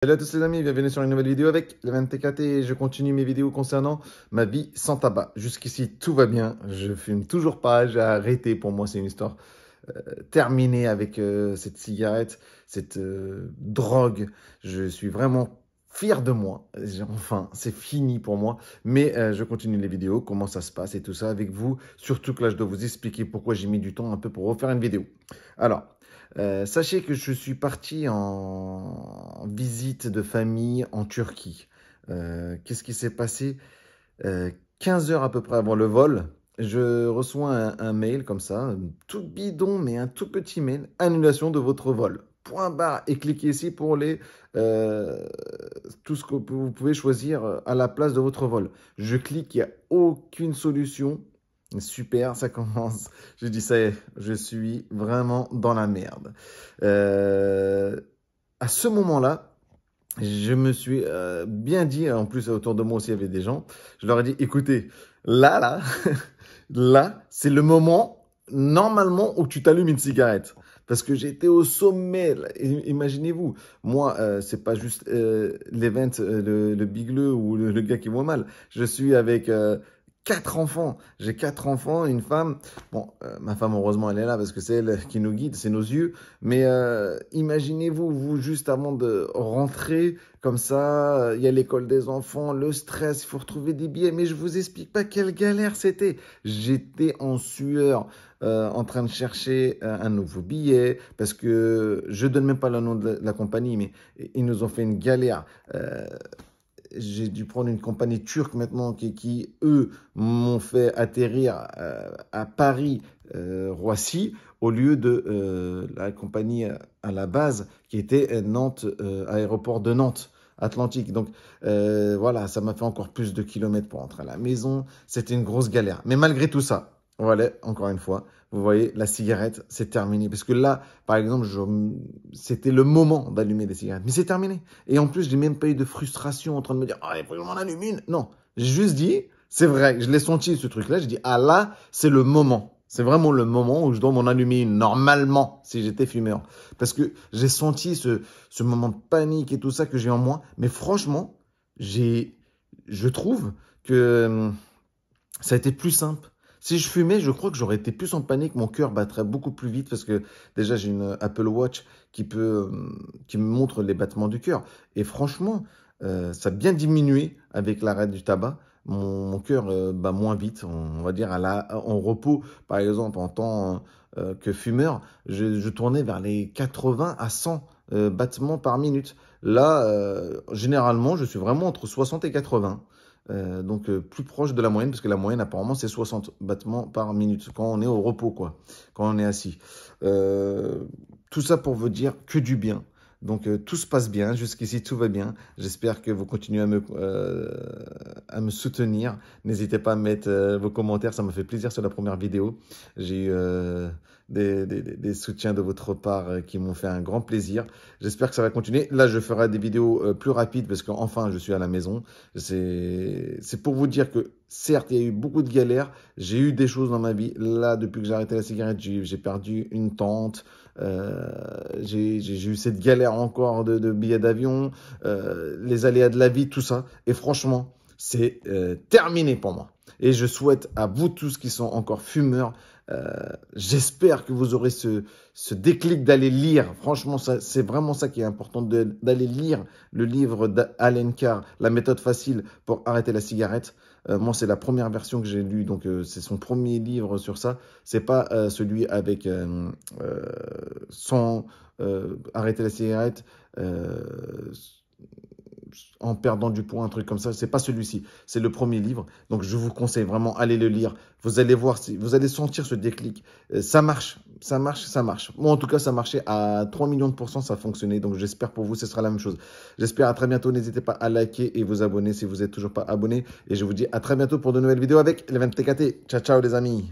Salut à tous les amis, bienvenue sur une nouvelle vidéo avec Leven TKT et je continue mes vidéos concernant ma vie sans tabac. Jusqu'ici, tout va bien, je fume toujours pas, j'ai arrêté, pour moi c'est une histoire terminée avec cette cigarette, cette drogue. Je suis vraiment fier de moi, enfin c'est fini pour moi, mais je continue les vidéos, comment ça se passe et tout ça avec vous, surtout que là je dois vous expliquer pourquoi j'ai mis du temps un peu pour refaire une vidéo. Alors, sachez que je suis parti en visite de famille en Turquie. Qu'est-ce qui s'est passé? 15 heures à peu près avant le vol, je reçois un mail comme ça, un tout bidon, mais un tout petit mail. Annulation de votre vol. Point barre. Et cliquez ici pour tout ce que vous pouvez choisir à la place de votre vol. Je clique, il n'y a aucune solution. Super, ça commence. Je dis ça y est, je suis vraiment dans la merde. À ce moment-là, je me suis bien dit, en plus autour de moi aussi il y avait des gens, je leur ai dit, écoutez, là, là, c'est le moment normalement où tu t'allumes une cigarette. Parce que j'étais au sommet, là. Imaginez-vous, moi, c'est pas juste l'event, le bigleux ou le gars qui voit mal. Je suis avec 4 enfants. J'ai 4 enfants, une femme. Bon, ma femme, heureusement, elle est là parce que c'est elle qui nous guide, c'est nos yeux. Mais imaginez-vous, vous, juste avant de rentrer, comme ça, il y a l'école des enfants, le stress, il faut retrouver des billets. Mais je vous explique pas quelle galère c'était. J'étais en sueur, en train de chercher un nouveau billet parce que je donne même pas le nom de la compagnie, mais ils nous ont fait une galère. J'ai dû prendre une compagnie turque maintenant eux, m'ont fait atterrir à Paris, Roissy, au lieu de la compagnie à la base qui était Nantes, aéroport de Nantes. Atlantique. Donc voilà, ça m'a fait encore plus de kilomètres pour rentrer à la maison. C'était une grosse galère. Mais malgré tout ça, voilà, encore une fois, vous voyez, la cigarette, c'est terminé. Parce que là, par exemple, c'était le moment d'allumer des cigarettes. Mais c'est terminé. Et en plus, j'ai même pas eu de frustration en train de me dire, ah, il faut que j'en allume une. Non, j'ai juste dit, c'est vrai, je l'ai senti ce truc-là. J'ai dit, ah là, c'est le moment. C'est vraiment le moment où je dois m'en allumer une, normalement, si j'étais fumeur. Parce que j'ai senti ce moment de panique et tout ça que j'ai en moi. Mais franchement, je trouve que ça a été plus simple. Si je fumais, je crois que j'aurais été plus en panique, mon cœur battrait beaucoup plus vite parce que déjà j'ai une Apple Watch qui me montre les battements du cœur. Et franchement, ça a bien diminué avec l'arrêt du tabac. Mon cœur bat moins vite, on va dire en repos, par exemple en tant que fumeur, je tournais vers les 80 à 100 battements par minute. Là, généralement, je suis vraiment entre 60 et 80. Donc plus proche de la moyenne, parce que la moyenne apparemment c'est 60 battements par minute quand on est au repos, quoi, quand on est assis. Tout ça pour vous dire que du bien. Donc tout se passe bien, jusqu'ici tout va bien. J'espère que vous continuez à me soutenir. N'hésitez pas à mettre vos commentaires, ça me fait plaisir sur la première vidéo. J'ai eu des soutiens de votre part qui m'ont fait un grand plaisir. J'espère que ça va continuer. Là, je ferai des vidéos plus rapides parce qu'enfin, je suis à la maison. C'est pour vous dire que, certes, il y a eu beaucoup de galères. J'ai eu des choses dans ma vie. Là, depuis que j'ai arrêté la cigarette, j'ai perdu une tante. J'ai eu cette galère encore de billets d'avion, les aléas de la vie, tout ça. Et franchement, c'est terminé pour moi. Et je souhaite à vous tous qui sont encore fumeurs, j'espère que vous aurez ce déclic d'aller lire. Franchement, c'est vraiment ça qui est important, d'aller lire le livre d'Allen Carr, La méthode facile pour arrêter la cigarette. Moi, c'est la première version que j'ai lue, donc c'est son premier livre sur ça. C'est pas celui avec sans arrêter la cigarette. En perdant du poids, un truc comme ça. C'est pas celui-ci, c'est le premier livre. Donc je vous conseille vraiment, allez le lire. Vous allez voir, vous allez sentir ce déclic. Ça marche, ça marche, ça marche. Moi en tout cas, ça marchait à 3 millions de pourcents, ça fonctionnait. Donc j'espère pour vous, ce sera la même chose. J'espère à très bientôt. N'hésitez pas à liker et vous abonner si vous n'êtes toujours pas abonné. Et je vous dis à très bientôt pour de nouvelles vidéos avec Leven TKT. Ciao, ciao les amis.